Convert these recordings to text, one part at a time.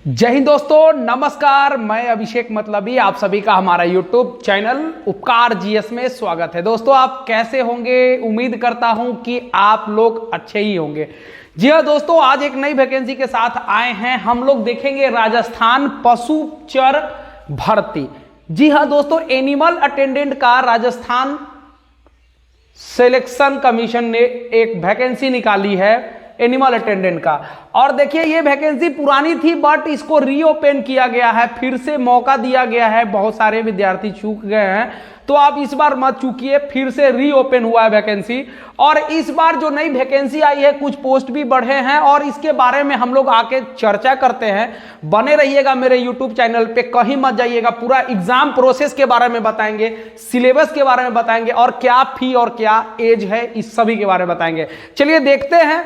जय हिंद दोस्तों, नमस्कार। मैं अभिषेक मतलबी, आप सभी का हमारा यूट्यूब चैनल उपकार जीएस में स्वागत है। दोस्तों, आप कैसे होंगे? उम्मीद करता हूं कि आप लोग अच्छे ही होंगे। जी हाँ दोस्तों, आज एक नई वैकेंसी के साथ आए हैं। हम लोग देखेंगे राजस्थान पशु चर भर्ती। जी हाँ दोस्तों, एनिमल अटेंडेंट का राजस्थान सिलेक्शन कमीशन ने एक वैकेंसी निकाली है एनिमल अटेंडेंट का। और देखिए, ये वैकेंसी पुरानी थी बट इसको रीओपन किया गया है, फिर से मौका दिया गया है। बहुत सारे विद्यार्थी चूक गए हैं, तो आप इस बार मत चूकिए, फिर से रीओपन हुआ है वैकेंसी। और इस बार जो नई वैकेंसी आई है, कुछ पोस्ट भी बढ़े हैं और इसके बारे में हम लोग आके चर्चा करते हैं। बने रहिएगा मेरे यूट्यूब चैनल पे, कहीं मत जाइएगा। पूरा एग्जाम प्रोसेस के बारे में बताएंगे, सिलेबस के बारे में बताएंगे और क्या फी और क्या एज है, इस सभी के बारे में बताएंगे। चलिए देखते हैं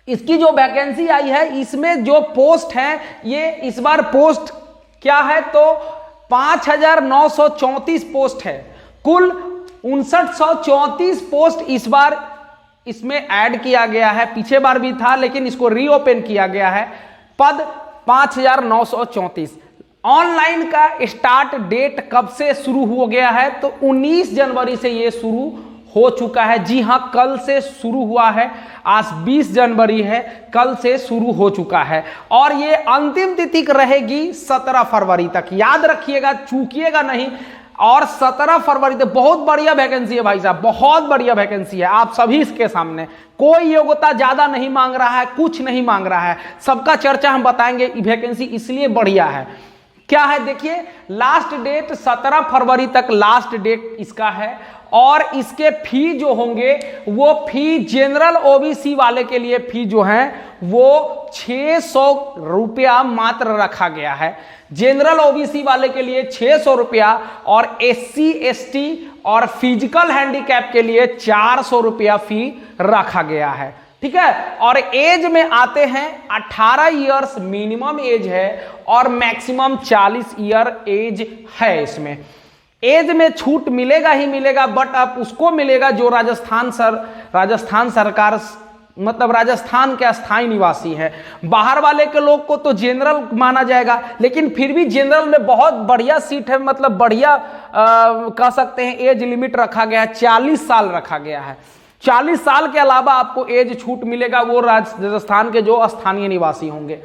इसकी जो वैकेंसी आई है, इसमें जो पोस्ट है, ये इस बार पोस्ट क्या है तो 5934 पोस्ट है। कुल 5934 पोस्ट इस बार इसमें ऐड किया गया है। पीछे बार भी था लेकिन इसको रीओपन किया गया है। पद 5934। ऑनलाइन का स्टार्ट डेट कब से शुरू हो गया है तो 19 जनवरी से ये शुरू हो चुका है। जी हां, कल से शुरू हुआ है। आज 20 जनवरी है, कल से शुरू हो चुका है और ये अंतिम तिथि रहेगी 17 फरवरी तक। याद रखिएगा, चूकिएगा नहीं। और 17 फरवरी तक बहुत बढ़िया वैकेंसी है भाई साहब, बहुत बढ़िया वैकेंसी है। आप सभी इसके सामने, कोई योग्यता ज्यादा नहीं मांग रहा है, कुछ नहीं मांग रहा है, सबका चर्चा हम बताएंगे। वैकेंसी इसलिए बढ़िया है। क्या है देखिए, लास्ट डेट 17 फरवरी तक लास्ट डेट इसका है। और इसके फी जो होंगे वो फी जनरल ओबीसी वाले के लिए फी जो है वो 600 रुपया मात्र रखा गया है। जनरल ओबीसी वाले के लिए 600 रुपया और एससी एसटी और फिजिकल हैंडीकैप के लिए 400 रुपया फी रखा गया है। ठीक है। और एज में आते हैं 18 इयर्स मिनिमम एज है और मैक्सिमम 40 ईयर एज है। इसमें एज में छूट मिलेगा ही मिलेगा, बट अब उसको मिलेगा जो राजस्थान सरकार मतलब राजस्थान के अस्थायी निवासी है। बाहर वाले के लोग को तो जनरल माना जाएगा, लेकिन फिर भी जनरल में बहुत बढ़िया सीट है, मतलब बढ़िया कह सकते हैं। एज लिमिट रखा गया है, 40 साल रखा गया है। 40 साल के अलावा आपको एज छूट मिलेगा, वो राजस्थान के जो स्थानीय निवासी होंगे।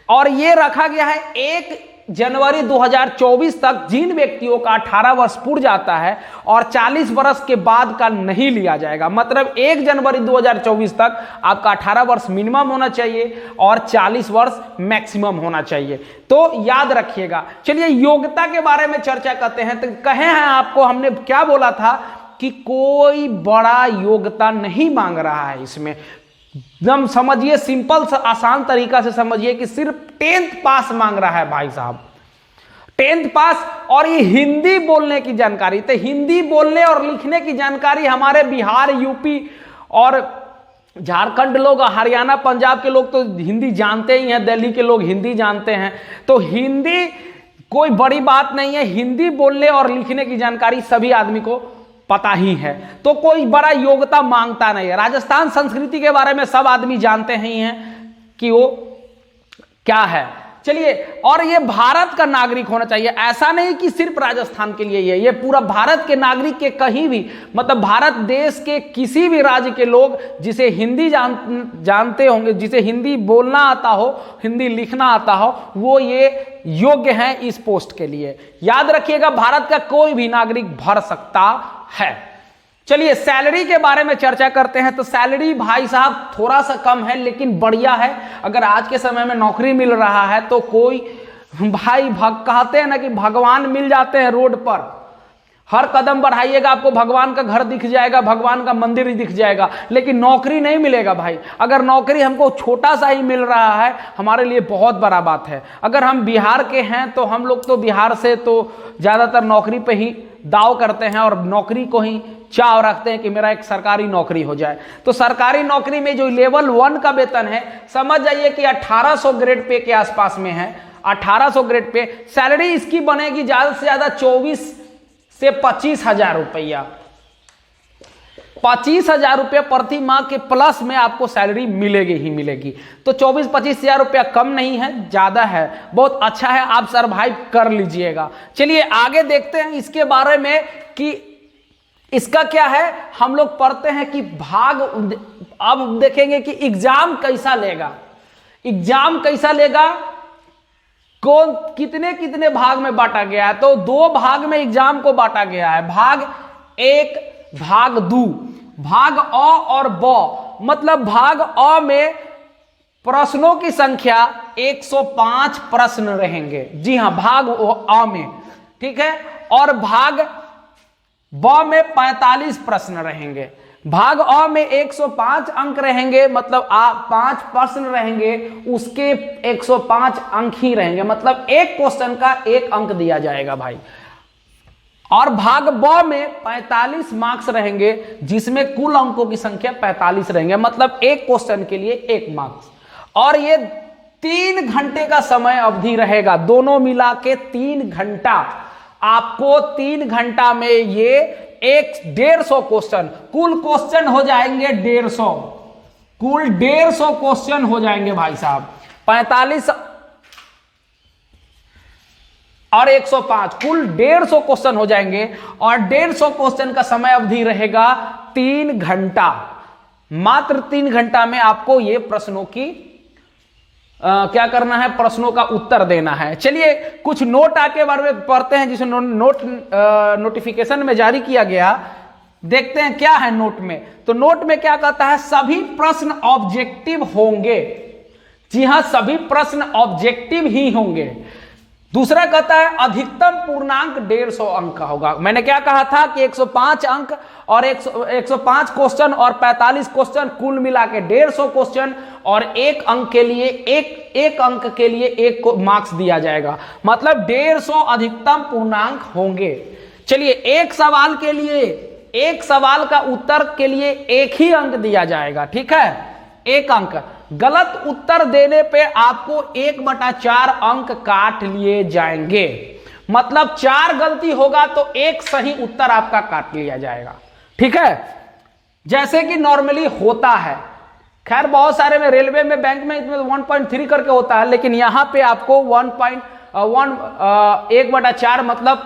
और ये रखा गया है 1 जनवरी 2024 तक। जिन व्यक्तियों का 18 वर्ष पूर्ण जाता है और 40 वर्ष के बाद का नहीं लिया जाएगा, मतलब 1 जनवरी 2024 तक आपका 18 वर्ष मिनिमम होना चाहिए और 40 वर्ष मैक्सिमम होना चाहिए। तो याद रखिएगा। चलिए योग्यता के बारे में चर्चा करते हैं। तो कहे हैं आपको, हमने क्या बोला था कि कोई बड़ा योग्यता नहीं मांग रहा है इसमें। एकदम समझिए, सिंपल सा आसान तरीका से समझिए कि सिर्फ 10th पास मांग रहा है भाई साहब, 10th पास। और ये हिंदी बोलने की जानकारी, तो हिंदी बोलने और लिखने की जानकारी हमारे बिहार, यूपी और झारखंड लोग, हरियाणा, पंजाब के लोग तो हिंदी जानते ही हैं, दिल्ली के लोग हिंदी जानते हैं। तो हिंदी कोई बड़ी बात नहीं है। हिंदी बोलने और लिखने की जानकारी सभी आदमी को पता ही है, तो कोई बड़ा योग्यता मांगता नहीं है। राजस्थान संस्कृति के बारे में सब आदमी जानते ही हैं कि वो क्या है। चलिए, और ये भारत का नागरिक होना चाहिए। ऐसा नहीं कि सिर्फ राजस्थान के लिए ये पूरा भारत के नागरिक के कहीं भी, मतलब भारत देश के किसी भी राज्य के लोग जिसे हिंदी जानते होंगे, जिसे हिंदी बोलना आता हो, हिंदी लिखना आता हो, वो ये योग्य हैं इस पोस्ट के लिए। याद रखिएगा, भारत का कोई भी नागरिक भर सकता है। चलिए सैलरी के बारे में चर्चा करते हैं। तो सैलरी भाई साहब थोड़ा सा कम है लेकिन बढ़िया है। अगर आज के समय में नौकरी मिल रहा है तो कोई भाई कहते हैं ना कि भगवान मिल जाते हैं रोड पर। हर कदम बढ़ाइएगा आपको भगवान का घर दिख जाएगा, भगवान का मंदिर ही दिख जाएगा, लेकिन नौकरी नहीं मिलेगा भाई। अगर नौकरी हमको छोटा सा ही मिल रहा है, हमारे लिए बहुत बड़ा बात है। अगर हम बिहार के हैं तो हम लोग तो बिहार से तो ज़्यादातर नौकरी पे ही दाव करते हैं और नौकरी को ही चाव रखते हैं कि मेरा एक सरकारी नौकरी हो जाए। तो सरकारी नौकरी में जो लेवल 1 का वेतन है, समझ जाइए कि 1800 ग्रेड पे के आसपास में है। 1800 ग्रेड पे सैलरी इसकी बनेगी ज़्यादा से ज़्यादा 24 से 25 हजार रुपया। 25,000 रुपये प्रति माह के प्लस में आपको सैलरी मिलेगी ही मिलेगी। तो 24-25 हजार रुपया कम नहीं है, ज्यादा है, बहुत अच्छा है, आप सरवाइव कर लीजिएगा। चलिए आगे देखते हैं इसके बारे में कि इसका क्या है। हम लोग पढ़ते हैं कि भाग, अब देखेंगे कि एग्जाम कैसा लेगा, एग्जाम कैसा लेगा, कौन कितने कितने भाग में बांटा गया है। तो 2 भाग में एग्जाम को बांटा गया है, भाग 1 भाग 2। भाग अ और ब, मतलब भाग अ में प्रश्नों की संख्या 105 प्रश्न रहेंगे, जी हां भाग अ में, ठीक है। और भाग ब में 45 प्रश्न रहेंगे। भाग अ में 105 अंक रहेंगे, मतलब 5 प्रश्न रहेंगे, उसके 105 अंक ही रहेंगे, मतलब एक क्वेश्चन का 1 अंक दिया जाएगा भाई। और भाग ब में 45 मार्क्स रहेंगे, जिसमें कुल अंकों की संख्या 45 रहेंगे, मतलब एक क्वेश्चन के लिए 1 मार्क्स। और ये 3 घंटे का समय अवधि रहेगा, दोनों मिला के 3 घंटा। आपको 3 घंटा में ये 150 क्वेश्चन, कुल क्वेश्चन हो जाएंगे 150, कुल 150 क्वेश्चन हो जाएंगे भाई साहब। 45 और 105 कुल 150 क्वेश्चन हो जाएंगे। और 150 क्वेश्चन का समय अवधि रहेगा 3 घंटा। मात्र 3 घंटा में आपको ये प्रश्नों की क्या करना है, प्रश्नों का उत्तर देना है। चलिए कुछ नोट आके बारे में पढ़ते हैं, जिसे नोटिफिकेशन में जारी किया गया, देखते हैं क्या है नोट में। तो नोट में क्या कहता है, सभी प्रश्न ऑब्जेक्टिव होंगे। जी हां, सभी प्रश्न ऑब्जेक्टिव ही होंगे। दूसरा कहता है अधिकतम पूर्णांक 150 अंक का होगा। मैंने क्या कहा था कि 105 अंक और 105 क्वेश्चन और 45 क्वेश्चन, कुल मिला के 150 क्वेश्चन, और एक अंक के लिए एक अंक के लिए 1 मार्क्स दिया जाएगा, मतलब 150 अधिकतम पूर्णांक होंगे। चलिए एक सवाल के लिए, एक सवाल का उत्तर के लिए 1 ही अंक दिया जाएगा, ठीक है, 1 अंक। गलत उत्तर देने पे आपको 1/4 अंक काट लिए जाएंगे, मतलब 4 गलती होगा तो 1 सही उत्तर आपका काट लिया जाएगा, ठीक है, जैसे कि नॉर्मली होता है। खैर बहुत सारे में, रेलवे में, बैंक में इसमें 1.3 करके होता है, लेकिन यहां पे आपको 1/4 मतलब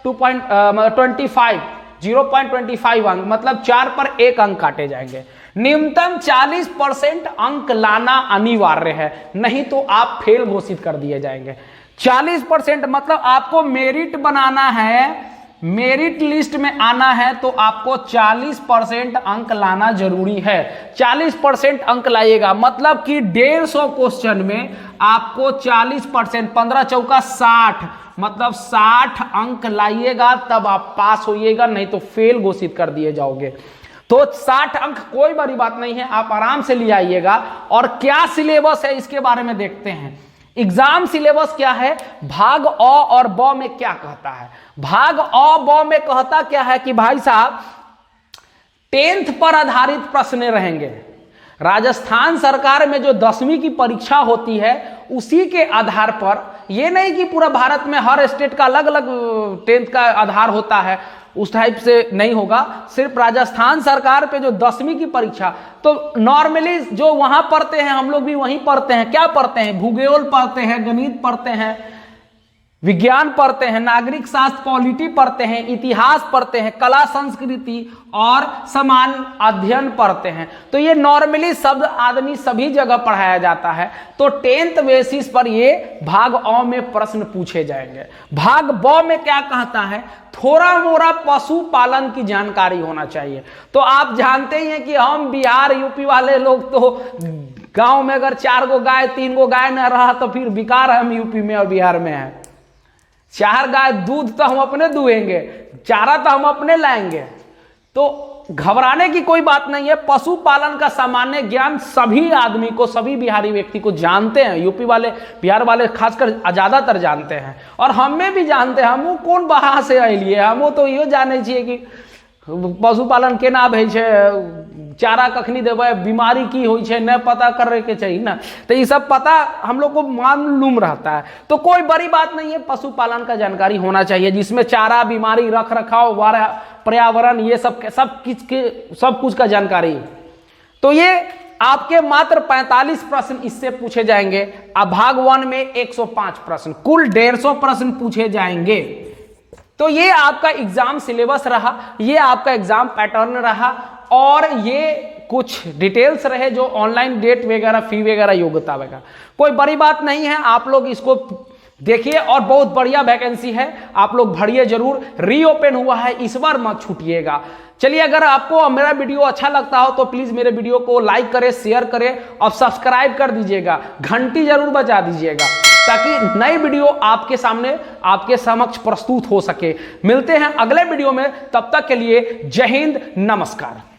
2.25 0.25 अंक, मतलब 4 पर 1 अंक काटे जाएंगे। न्यूनतम 40% अंक लाना अनिवार्य है, नहीं तो आप फेल घोषित कर दिए जाएंगे। 40% मतलब आपको मेरिट बनाना है, मेरिट लिस्ट में आना है, तो आपको 40% अंक लाना जरूरी है। 40% अंक लाइएगा, मतलब कि 150 क्वेश्चन में आपको 40%, 15 चौका 60, मतलब 60 अंक लाइएगा, तब आप पास होइएगा, नहीं तो फेल घोषित कर दिए जाओगे। तो 60 अंक कोई बड़ी बात नहीं है, आप आराम से ले आइएगा। और क्या सिलेबस है इसके बारे में देखते हैं। एग्जाम सिलेबस क्या है, भाग अ और ब में क्या कहता है। भाग अ ब में कहता क्या है कि भाई साहब 10th पर आधारित प्रश्न रहेंगे। राजस्थान सरकार में जो 10वीं की परीक्षा होती है उसी के आधार पर, ये नहीं कि पूरा भारत में हर स्टेट का अलग अलग 10th का आधार होता है, उस टाइप से नहीं होगा। सिर्फ राजस्थान सरकार पे जो 10वीं की परीक्षा, तो नॉर्मली जो वहां पढ़ते हैं हम लोग भी वहीं पढ़ते हैं। क्या पढ़ते हैं, भूगोल पढ़ते हैं, गणित पढ़ते हैं, विज्ञान पढ़ते हैं, नागरिक शास्त्र पॉलिटी पढ़ते हैं, इतिहास पढ़ते हैं, कला संस्कृति और समान अध्ययन पढ़ते हैं। तो ये नॉर्मली शब्द आदमी सभी जगह पढ़ाया जाता है। तो 10th बेसिस पर ये भाग अ में प्रश्न पूछे जाएंगे। भाग ब में क्या कहता है, थोड़ा मोड़ा पशुपालन की जानकारी होना चाहिए। तो आप जानते ही हैं कि हम बिहार यूपी वाले लोग तो गांव में अगर 4 गो गाय 3 गो गाय न रहा तो फिर बेकार हम यूपी में और बिहार में है। 4 गाय दूध तो हम अपने दुहेंगे, चारा तो हम अपने लाएंगे। तो घबराने की कोई बात नहीं है। पशुपालन का सामान्य ज्ञान सभी आदमी को, सभी बिहारी व्यक्ति को जानते हैं। यूपी वाले, बिहार वाले खासकर ज्यादातर जानते हैं, और हम में भी जानते हैं। हम कौन बाहर से आइलिए, हम तो यो जाने चाहिए कि पशुपालन केना भई छै, चारा कखनी देबै, बीमारी की होई छै न पता करे के चाहिए ना, तो ये सब पता हम लोग को मालूम रहता है। तो कोई बड़ी बात नहीं है, पशुपालन का जानकारी होना चाहिए जिसमें चारा, बीमारी, रख रखाव, पर्यावरण, ये सब कुछ का जानकारी। तो ये आपके मात्र 45 प्रश्न इससे पूछे जाएंगे। अब भाग 1 में 105 प्रश्न, कुल 150 प्रश्न पूछे जाएंगे। तो ये आपका एग्जाम सिलेबस रहा, ये आपका एग्जाम पैटर्न रहा, और ये कुछ डिटेल्स रहे जो ऑनलाइन डेट वगैरह, फी वगैरह, योग्यता वगैरह। कोई बड़ी बात नहीं है, आप लोग इसको देखिए, और बहुत बढ़िया वैकेंसी है, आप लोग भरिए जरूर। रीओपन हुआ है, इस बार मत छूटिएगा। चलिए, अगर आपको मेरा वीडियो अच्छा लगता हो तो प्लीज मेरे वीडियो को लाइक करें, शेयर करें और सब्सक्राइब कर दीजिएगा, घंटी जरूर बजा दीजिएगा ताकि नई वीडियो आपके सामने, आपके समक्ष प्रस्तुत हो सके। मिलते हैं अगले वीडियो में, तब तक के लिए जय हिंद, नमस्कार।